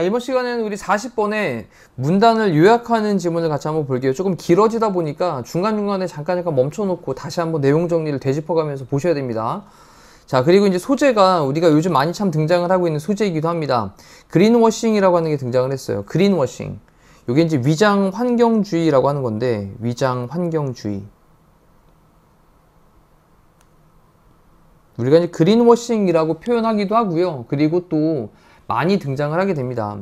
이번 시간에는 우리 40번에 문단을 요약하는 지문을 같이 한번 볼게요. 조금 길어지다 보니까 중간중간에 잠깐 멈춰놓고 다시 한번 내용 정리를 되짚어가면서 보셔야 됩니다. 자, 그리고 이제 소재가 우리가 요즘 많이 참 등장을 하고 있는 소재이기도 합니다. 그린워싱이라고 하는 게 등장을 했어요. 그린워싱. 요게 이제 위장 환경주의라고 하는 건데, 위장 환경주의. 우리가 이제 그린워싱이라고 표현하기도 하고요. 그리고 또 많이 등장을 하게 됩니다.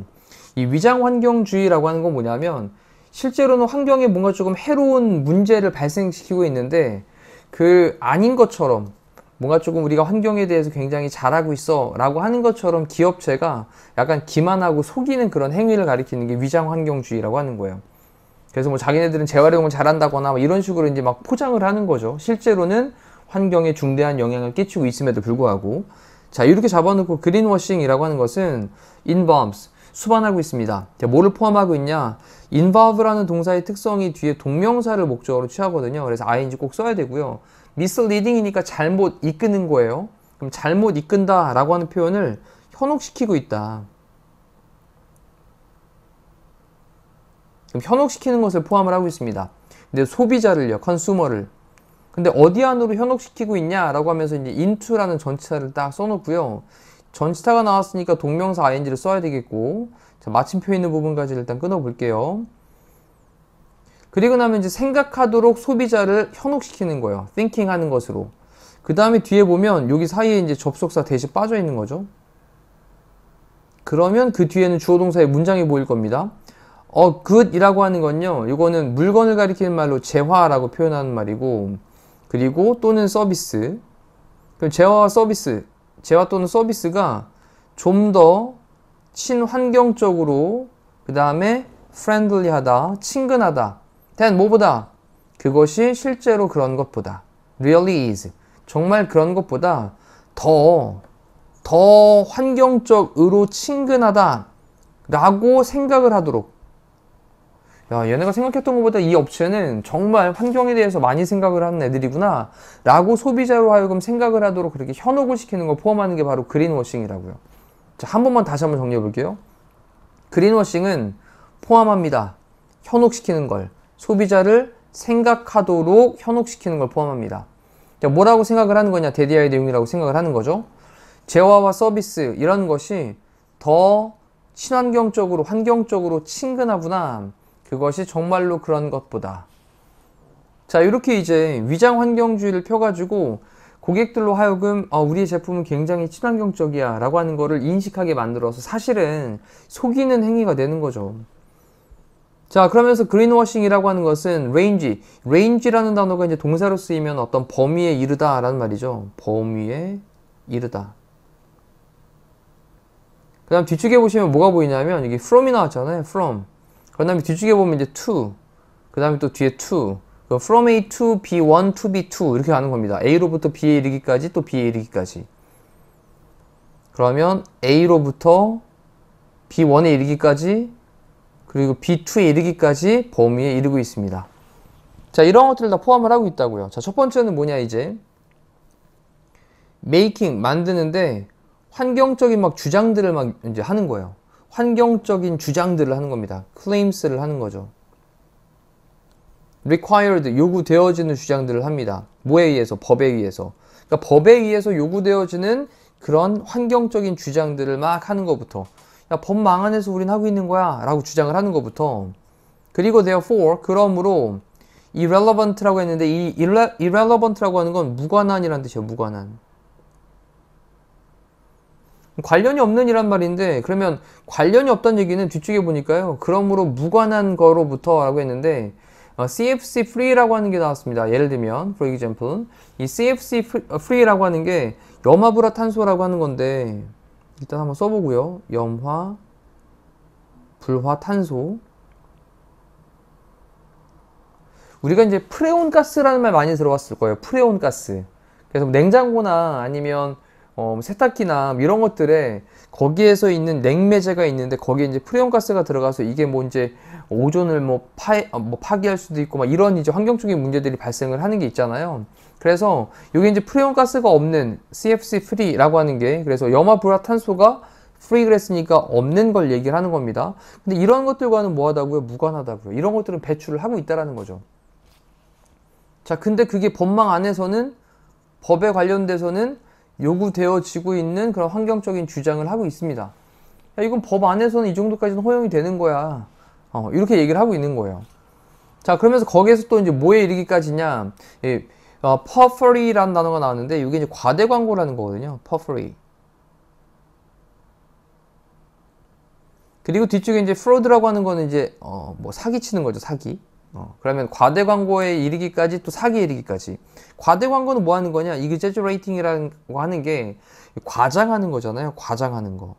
이 위장 환경주의라고 하는 건 뭐냐면, 실제로는 환경에 뭔가 조금 해로운 문제를 발생시키고 있는데, 아닌 것처럼, 뭔가 조금 우리가 환경에 대해서 굉장히 잘하고 있어 라고 하는 것처럼 기업체가 약간 기만하고 속이는 그런 행위를 가리키는 게 위장 환경주의라고 하는 거예요. 그래서 뭐 자기네들은 재활용을 잘한다거나 뭐 이런 식으로 이제 막 포장을 하는 거죠. 실제로는 환경에 중대한 영향을 끼치고 있음에도 불구하고. 자, 이렇게 잡아놓고 그린워싱이라고 하는 것은 involves, 수반하고 있습니다. 뭐를 포함하고 있냐? involve라는 동사의 특성이 뒤에 동명사를 목적으로 취하거든요. 그래서 ing 꼭 써야 되고요. misleading이니까 잘못 이끄는 거예요. 그럼 잘못 이끈다 라고 하는 표현을 현혹시키고 있다. 그럼 현혹시키는 것을 포함을 하고 있습니다. 근데 소비자를요, 컨슈머를. 근데 어디 안으로 현혹시키고 있냐라고 하면서 이제 into라는 전치사를 딱 써놓고요. 전치사가 나왔으니까 동명사 ing를 써야 되겠고, 자, 마침표 있는 부분까지 일단 끊어볼게요. 그리고 나면 이제 생각하도록 소비자를 현혹시키는 거예요. thinking 하는 것으로. 그 다음에 뒤에 보면 여기 사이에 이제 접속사 대신 빠져 있는 거죠. 그러면 그 뒤에는 주어 동사의 문장이 보일 겁니다. good이라고 하는 건요, 이거는 물건을 가리키는 말로 재화라고 표현하는 말이고, 그리고 또는 서비스. 그럼 재화와 서비스, 재화 또는 서비스가 좀 더 친환경적으로, 그 다음에 friendly하다, 친근하다. 된 뭐보다? 그것이 실제로 그런 것보다. really is. 정말 그런 것보다 더 환경적으로 친근하다 라고 생각을 하도록. 야, 얘네가 생각했던 것보다 이 업체는 정말 환경에 대해서 많이 생각을 하는 애들이구나 라고 소비자로 하여금 생각을 하도록 그렇게 현혹을 시키는 걸 포함하는 게 바로 그린워싱이라고요. 자, 한 번만 다시 한번 정리해 볼게요. 그린워싱은 포함합니다. 현혹시키는 걸. 소비자를 생각하도록 현혹시키는 걸 포함합니다. 자, 뭐라고 생각을 하는 거냐? 대디아의 내용이라고 생각을 하는 거죠. 재화와 서비스 이런 것이 더 친환경적으로, 환경적으로 친근하구나. 그것이 정말로 그런 것보다. 자, 이렇게 이제 위장 환경주의를 펴가지고 고객들로 하여금 우리의 제품은 굉장히 친환경적이야 라고 하는 거를 인식하게 만들어서 사실은 속이는 행위가 되는 거죠. 자, 그러면서 그린워싱이라고 하는 것은 range라는 단어가 이제 동사로 쓰이면 어떤 범위에 이르다 라는 말이죠. 범위에 이르다. 그 다음 뒤쪽에 보시면 뭐가 보이냐면 이게 from이 나왔잖아요. from. 그 다음에 뒤쪽에 보면 이제 to. 그 다음에 또 뒤에 to. from A to B1 to B2 이렇게 가는 겁니다. A로부터 B에 이르기까지 또 B에 이르기까지. 그러면 A로부터 B1에 이르기까지 그리고 B2에 이르기까지 범위에 이르고 있습니다. 자, 이런 것들을 다 포함을 하고 있다고요. 자, 첫 번째는 뭐냐, 이제. making, 만드는데 환경적인 막 주장들을 막 이제 하는 거예요. 환경적인 주장들을 하는 겁니다. claims를 하는 거죠. required, 요구되어지는 주장들을 합니다. 뭐에 의해서? 법에 의해서. 그러니까 법에 의해서 요구되어지는 그런 환경적인 주장들을 막 하는 것부터. 야, 법 망안에서 우린 하고 있는 거야 라고 주장을 하는 것부터. 그리고 therefore, 그러므로 irrelevant라고 했는데 이 irrelevant라고 하는 건 무관한이라는 뜻이에요. 무관한. 관련이 없는 이란 말인데, 그러면 관련이 없다는 얘기는 뒤쪽에 보니까요, 그러므로 무관한 거로부터 라고 했는데 CFC free라고 하는 게 나왔습니다. 예를 들면 for example 이 CFC free라고 하는 게 염화불화탄소라고 하는 건데, 일단 한번 써보고요. 염화불화탄소. 우리가 이제 프레온가스라는 말 많이 들어봤을 거예요. 프레온가스. 그래서 냉장고나 아니면 세탁기나 이런 것들에 거기에서 있는 냉매제가 있는데 거기에 이제 프레온가스가 들어가서 이게 뭐 이제 오존을 파기할 수도 있고 막 이런 이제 환경적인 문제들이 발생을 하는 게 있잖아요. 그래서 이게 이제 프레온가스가 없는 CFC free라고 하는 게, 그래서 염화불화탄소가 free 그랬으니까 없는 걸 얘기를 하는 겁니다. 근데 이런 것들과는 뭐하다고요? 무관하다고요. 이런 것들은 배출을 하고 있다라는 거죠. 자, 근데 그게 법망 안에서는, 법에 관련돼서는 요구되어지고 있는 그런 환경적인 주장을 하고 있습니다. 야, 이건 법 안에서는 이 정도까지는 허용이 되는 거야. 이렇게 얘기를 하고 있는 거예요. 자, 그러면서 거기에서 또 이제 뭐에 이르기까지냐, puffery라는 단어가 나왔는데, 이게 이제 과대 광고라는 거거든요. puffery. 그리고 뒤쪽에 이제 fraud라고 하는 거는 이제, 뭐 사기치는 거죠, 사기. 그러면 과대 광고에 이르기까지 또 사기에 이르기까지. 과대 광고는 뭐 하는 거냐? exaggerating이라고 하는 게 과장하는 거잖아요. 과장하는 거.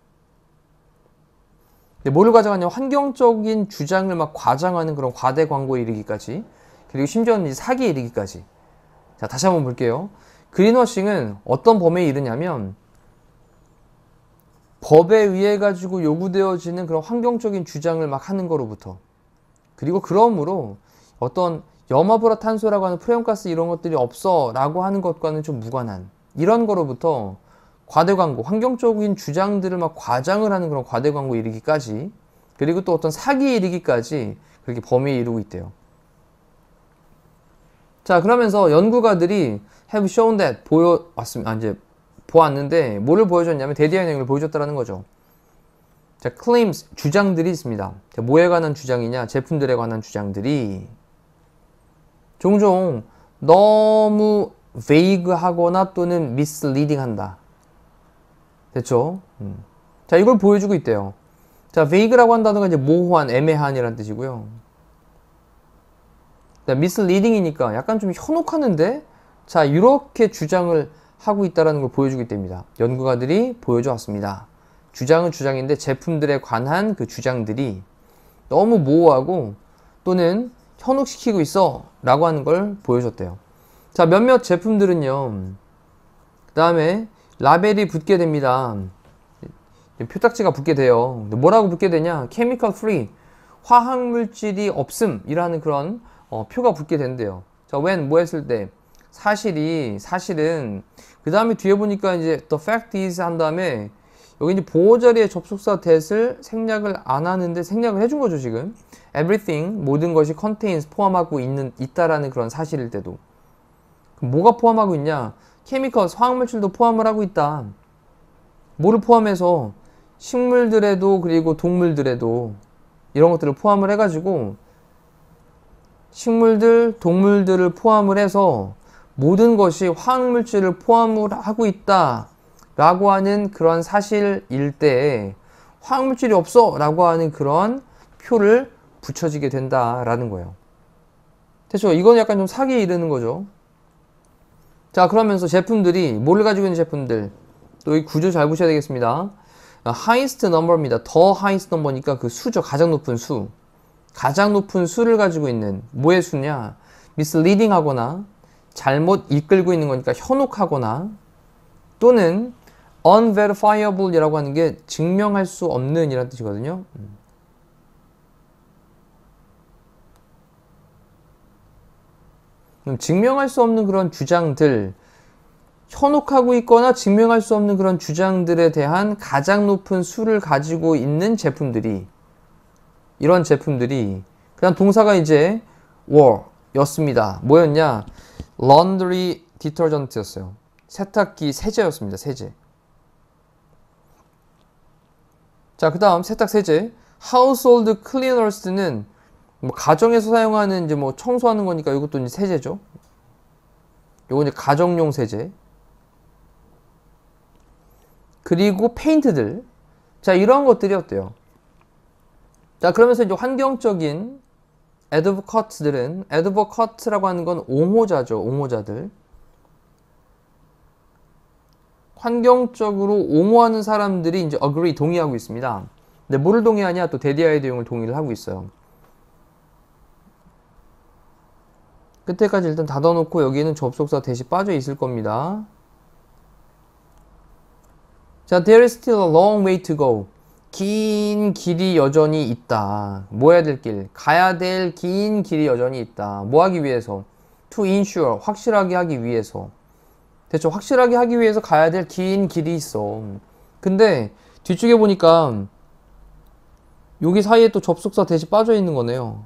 근데 뭐를 과장하냐? 환경적인 주장을 막 과장하는 그런 과대 광고에 이르기까지. 그리고 심지어는 이제 사기에 이르기까지. 자, 다시 한번 볼게요. 그린워싱은 어떤 범위에 이르냐면 법에 의해 가지고 요구되어지는 그런 환경적인 주장을 막 하는 거로부터, 그리고 그러므로 어떤 염화불화탄소라고 하는 프레온가스 이런 것들이 없어 라고 하는 것과는 좀 무관한 이런 거로부터 과대 광고, 환경적인 주장들을 막 과장을 하는 그런 과대 광고에 이르기까지, 그리고 또 어떤 사기에 이르기까지 그렇게 범위에 이르고 있대요. 자, 그러면서 연구가들이 have shown that 보여왔습니다. 이제 보았는데 뭐를 보여줬냐면 대디아의 내용을 보여줬다라는 거죠. 자, claims, 주장들이 있습니다. 자, 뭐에 관한 주장이냐? 제품들에 관한 주장들이 종종 너무 vague하거나 또는 misleading한다. 됐죠? 자, 이걸 보여주고 있대요. 자, vague라고 한다는 이제 모호한, 애매한이라는 뜻이고요. 자, misleading이니까 약간 좀 현혹하는데, 자, 이렇게 주장을 하고 있다는 걸 보여주고 있답니다. 연구가들이 보여줘 왔습니다. 주장은 주장인데 제품들에 관한 그 주장들이 너무 모호하고 또는 현혹시키고 있어 라고 하는 걸 보여줬대요. 자, 몇몇 제품들은요, 그 다음에 라벨이 붙게 됩니다. 표딱지가 붙게 돼요. 뭐라고 붙게 되냐? chemical free, 화학물질이 없음 이라는 그런 표가 붙게 된대요. 자, when, 뭐 했을 때? 사실은 그 다음에 뒤에 보니까 이제 the fact is 한 다음에 여기 이제 보호자리에 접속사 that을 생략을 안 하는데 생략을 해준 거죠, 지금. everything, 모든 것이 contains, 포함하고 있다라는 그런 사실일 때도. 그럼 뭐가 포함하고 있냐? chemicals, 화학물질도 포함을 하고 있다. 뭐를 포함해서? 식물들에도, 그리고 동물들에도 이런 것들을 포함을 해가지고 식물들, 동물들을 포함을 해서 모든 것이 화학물질을 포함을 하고 있다 라고 하는 그런 사실일 때 화학물질이 없어 라고 하는 그런 표를 붙여지게 된다라는 거예요. 됐죠? 이건 약간 좀 사기에 이르는 거죠. 자, 그러면서 제품들이 뭐를 가지고 있는 제품들, 또 이 구조 잘 보셔야 되겠습니다. highest number입니다. 더 highest number니까 그 수죠. 가장 높은 수. 가장 높은 수를 가지고 있는 뭐의 수냐? misleading 하거나 잘못 이끌고 있는 거니까 현혹하거나 또는 unverifiable 이라고 하는 게 증명할 수 없는 이라는 뜻이거든요. 증명할 수 없는 그런 주장들, 현혹하고 있거나 증명할 수 없는 그런 주장들에 대한 가장 높은 수를 가지고 있는 제품들이, 이런 제품들이, 그냥 동사가 이제 were 였습니다. 뭐였냐? laundry detergent였어요. 세탁기 세제였습니다. 세제. 자, 그 다음 세탁 세제. household cleaners는 뭐 가정에서 사용하는 이제 뭐 청소하는 거니까 이것도 이제 세제죠. 요거 이제 가정용 세제. 그리고 페인트들. 자, 이런 것들이 어때요? 자, 그러면서 이제 환경적인 advocate들은, advocate라고 하는 건 옹호자죠. 옹호자들. 환경적으로 옹호하는 사람들이 이제 agree, 동의하고 있습니다. 근데 뭐를 동의하냐? 또 대디아의 내용을 동의를 하고 있어요. 끝에까지 일단 닫아놓고 여기는 접속사 대시 빠져 있을 겁니다. 자, there is still a long way to go. 긴 길이 여전히 있다. 뭐 해야 될 길? 가야 될 긴 길이 여전히 있다. 뭐 하기 위해서? to ensure, 확실하게 하기 위해서. 대충 확실하게 하기 위해서 가야 될 긴 길이 있어. 근데 뒤쪽에 보니까 여기 사이에 또 접속사 대시 빠져 있는 거네요.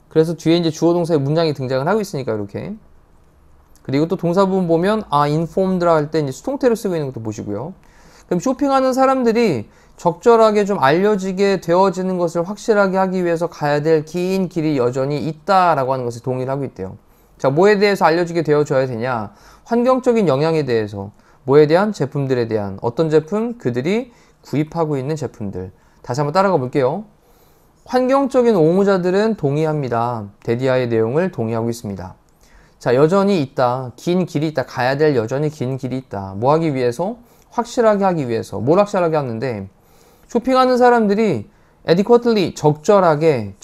그래서 뒤에 이제 주어 동사의 문장이 등장을 하고 있으니까 이렇게. 그리고 또 동사 부분 보면 informed라 할 때 이제 수동태로 쓰고 있는 것도 보시고요. 그럼 쇼핑하는 사람들이 적절하게 좀 알려지게 되어지는 것을 확실하게 하기 위해서 가야 될 긴 길이 여전히 있다라고 하는 것에 동의를 하고 있대요. 자, 뭐에 대해서 알려지게 되어줘야 되냐? 환경적인 영향에 대해서, 뭐에 대한? 제품들에 대한. 어떤 제품? 그들이 구입하고 있는 제품들. 다시 한번 따라가 볼게요. 환경적인 옹호자들은 동의합니다. 데디아의 내용을 동의하고 있습니다. 자, 여전히 있다. 긴 길이 있다. 가야 될 여전히 긴 길이 있다. 뭐 하기 위해서? 확실하게 하기 위해서. 뭘 확실하게 하는데, 쇼핑하는 사람들이 adequately, 적절하게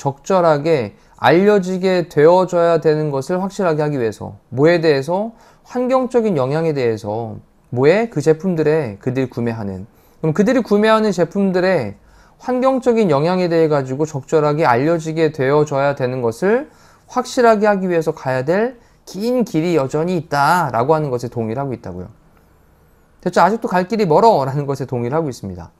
알려지게 되어줘야 되는 것을 확실하게 하기 위해서. 뭐에 대해서? 환경적인 영향에 대해서. 뭐에? 그 제품들에 그들이 구매하는. 그럼 그들이 구매하는 제품들의 환경적인 영향에 대해 가지고 적절하게 알려지게 되어줘야 되는 것을 확실하게 하기 위해서 가야 될 긴 길이 여전히 있다 라고 하는 것에 동의를 하고 있다고요. 됐죠? 아직도 갈 길이 멀어 라는 것에 동의를 하고 있습니다.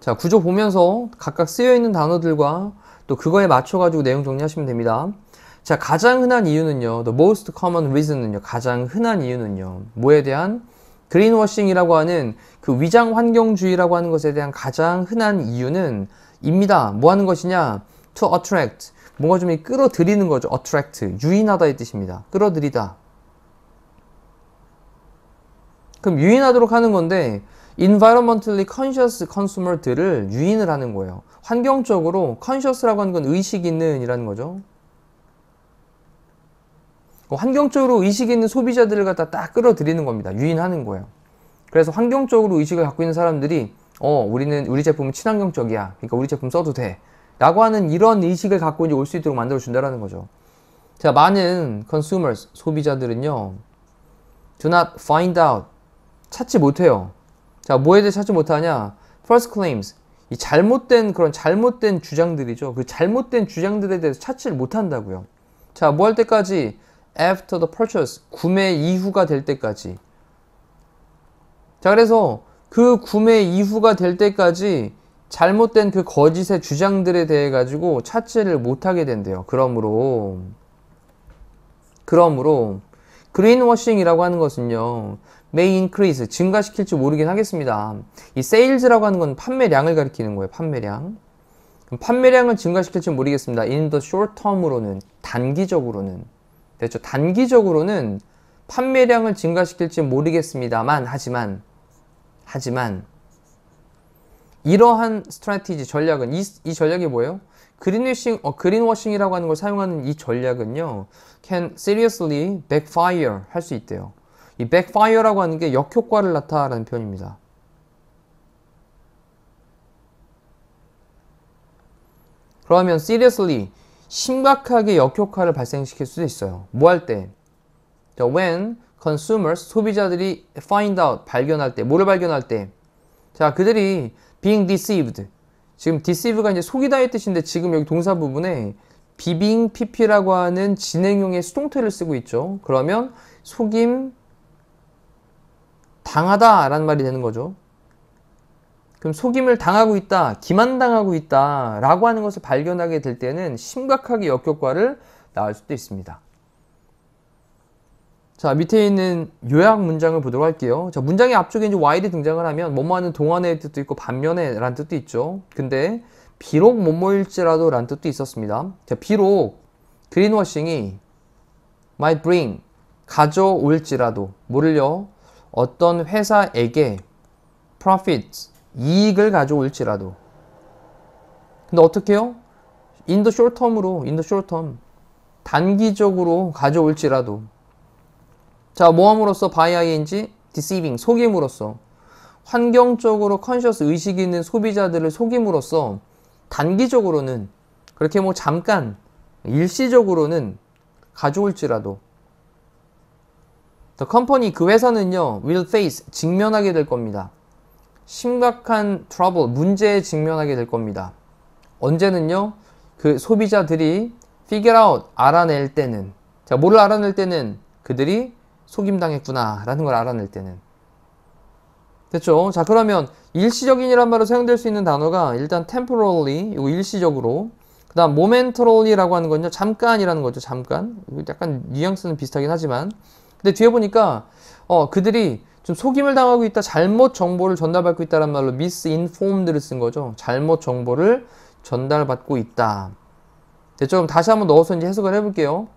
자, 구조 보면서 각각 쓰여있는 단어들과 또 그거에 맞춰가지고 내용 정리하시면 됩니다. 자, 가장 흔한 이유는요, the most common reason은요, 가장 흔한 이유는요, 뭐에 대한? 그린워싱이라고 하는 그 위장 환경주의라고 하는 것에 대한 가장 흔한 이유는 입니다. 뭐 하는 것이냐? to attract. 뭔가 좀 끌어들이는 거죠. attract. 유인하다의 뜻입니다. 끌어들이다. 그럼 유인하도록 하는 건데, environmentally conscious consumer들을 유인을 하는 거예요. 환경적으로 conscious라고 하는 건 의식 있는 이라는 거죠. 환경적으로 의식 있는 소비자들을 갖다 딱 끌어들이는 겁니다. 유인하는 거예요. 그래서 환경적으로 의식을 갖고 있는 사람들이 우리 제품은 친환경적이야. 그러니까 우리 제품 써도 돼. 라고 하는 이런 의식을 갖고 이제 올 수 있도록 만들어 준다라는 거죠. 자, 많은 consumers, 소비자들은요, do not find out. 찾지 못해요. 자, 뭐에 대해 찾지 못하냐? false claims. 이 잘못된 주장들이죠. 그 잘못된 주장들에 대해서 찾지를 못한다고요. 자, 뭐 할 때까지? after the purchase. 구매 이후가 될 때까지. 자, 그래서 그 구매 이후가 될 때까지 잘못된 그 거짓의 주장들에 대해 가지고 찾지를 못하게 된대요. 그러므로 그린워싱이라고 하는 것은요, may increase, 증가시킬지 모르긴 하겠습니다. 이 sales라고 하는 건 판매량을 가리키는 거예요. 판매량을 증가시킬지 모르겠습니다. in the short term으로는, 단기적으로는. 됐죠? 단기적으로는 판매량을 증가시킬지 모르겠습니다만, 하지만 이러한 스트래티지, 전략은, 이 전략이 뭐예요? 그린워싱이라고 하는 걸 사용하는 이 전략은요, can seriously backfire 할 수 있대요. 이 backfire라고 하는 게 역효과를 낳다라는 표현입니다. 그러면 seriously, 심각하게 역효과를 발생시킬 수도 있어요. 뭐 할 때? when consumers, 소비자들이 find out, 발견할 때, 뭐를 발견할 때? 자, 그들이 being deceived. 지금 deceive가 이제 속이다의 뜻인데 지금 여기 동사 부분에 being pp라고 하는 진행형의 수동태를 쓰고 있죠. 그러면 속임 당하다 라는 말이 되는 거죠. 그럼 속임을 당하고 있다, 기만당하고 있다 라고 하는 것을 발견하게 될 때는 심각하게 역효과를 낳을 수도 있습니다. 자, 밑에 있는 요약 문장을 보도록 할게요. 자, 문장의 앞쪽에 이제 while이 등장을 하면 뭐뭐하는 동안의 뜻도 있고 반면에 라는 뜻도 있죠. 근데 비록 뭐뭐일지라도 라는 뜻도 있었습니다. 자, 비록 그린워싱이 might bring, 가져올지라도, 뭐를요? 어떤 회사에게 profit, 이익을 가져올지라도. 근데 어떻게 해요? in the short term, 단기적으로 가져올지라도. 자, 모함으로써 by ing, deceiving, 속임으로써, 환경적으로 conscious, 의식이 있는 소비자들을 속임으로써 단기적으로는, 그렇게 뭐 잠깐 일시적으로는 가져올지라도 the company, 그 회사는요, will face, 직면하게 될 겁니다. 심각한 trouble, 문제에 직면하게 될 겁니다. 언제는요? 그 소비자들이 figure out, 알아낼 때는. 자, 뭐를 알아낼 때는? 그들이 속임당했구나 라는 걸 알아낼 때는. 됐죠? 자, 그러면 일시적인이란 말로 사용될 수 있는 단어가 일단 temporarily, 이거 일시적으로. 그 다음 momentarily,라고 하는 건요, 잠깐이라는 거죠. 잠깐. 약간 뉘앙스는 비슷하긴 하지만. 근데 뒤에 보니까 그들이 좀 속임을 당하고 있다, 잘못 정보를 전달받고 있다란 말로 misinformed를 쓴 거죠. 잘못 정보를 전달받고 있다. 됐죠? 그럼 다시 한번 넣어서 이제 해석을 해볼게요.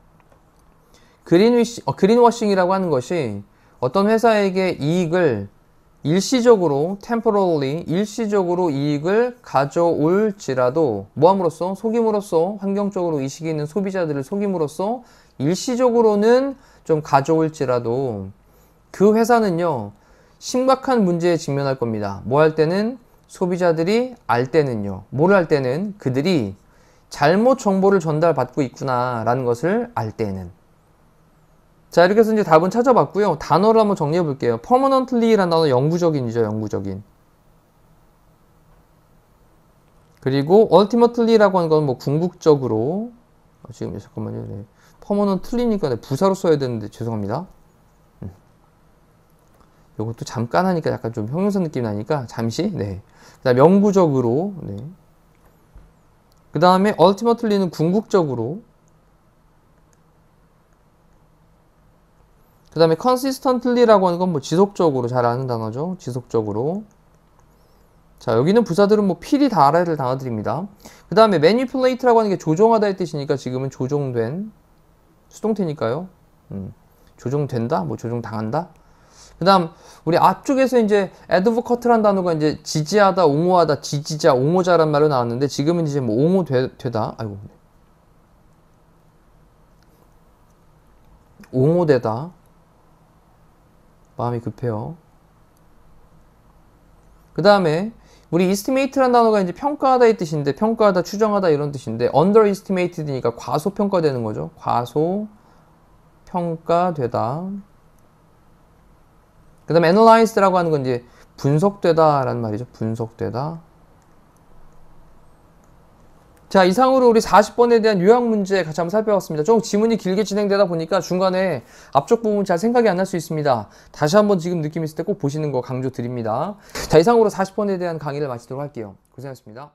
그린워싱이라고 하는 것이 어떤 회사에게 이익을 일시적으로, temporarily, 일시적으로 이익을 가져올지라도, 뭐함으로써? 속임으로써, 환경적으로 의식이 있는 소비자들을 속임으로써 일시적으로는 좀 가져올지라도 그 회사는요, 심각한 문제에 직면할 겁니다. 뭐 할 때는? 소비자들이 알 때는요. 뭘 할 때는? 그들이 잘못 정보를 전달받고 있구나 라는 것을 알 때는. 자, 이렇게 해서 이제 답은 찾아봤고요. 단어를 한번 정리해 볼게요. permanently라는 단어 영구적인이죠, 영구적인. 그리고 ultimately라고 하는 건 뭐 궁극적으로. 지금 잠깐만요. 네. permanently니까 네, 부사로 써야 되는데 죄송합니다. 요것도 잠깐 하니까 약간 좀 형용사 느낌 나니까 잠시. 네. 그다음 영구적으로. 네. 그 다음에 ultimately는 궁극적으로. 그 다음에 consistently라고 하는 건 뭐 지속적으로, 잘 아는 단어죠. 지속적으로. 자, 여기는 부사들은 뭐 필히 다 알아야 될 단어들입니다. 그 다음에 manipulate라고 하는 게 조종하다의 뜻이니까 지금은 조종된, 수동태니까요. 조종된다? 뭐 조종당한다? 그 다음, 우리 앞쪽에서 이제 advocate란 단어가 이제 지지하다, 옹호하다, 지지자, 옹호자란 말로 나왔는데 지금은 이제 뭐 옹호되다, 아이고. 옹호되다. 마음이 급해요. 그 다음에 우리 estimate라는 단어가 이제 평가하다의 뜻인데, 평가하다, 추정하다 이런 뜻인데 underestimated니까 과소평가되는 거죠. 과소평가되다. 그 다음에 analyzed라고 하는 건 이제 분석되다 라는 말이죠. 분석되다. 자, 이상으로 우리 40번에 대한 요약 문제 같이 한번 살펴봤습니다. 좀 지문이 길게 진행되다 보니까 중간에 앞쪽 부분 잘 생각이 안 날 수 있습니다. 다시 한번 지금 느낌 있을 때 꼭 보시는 거 강조드립니다. 자, 이상으로 40번에 대한 강의를 마치도록 할게요. 고생하셨습니다.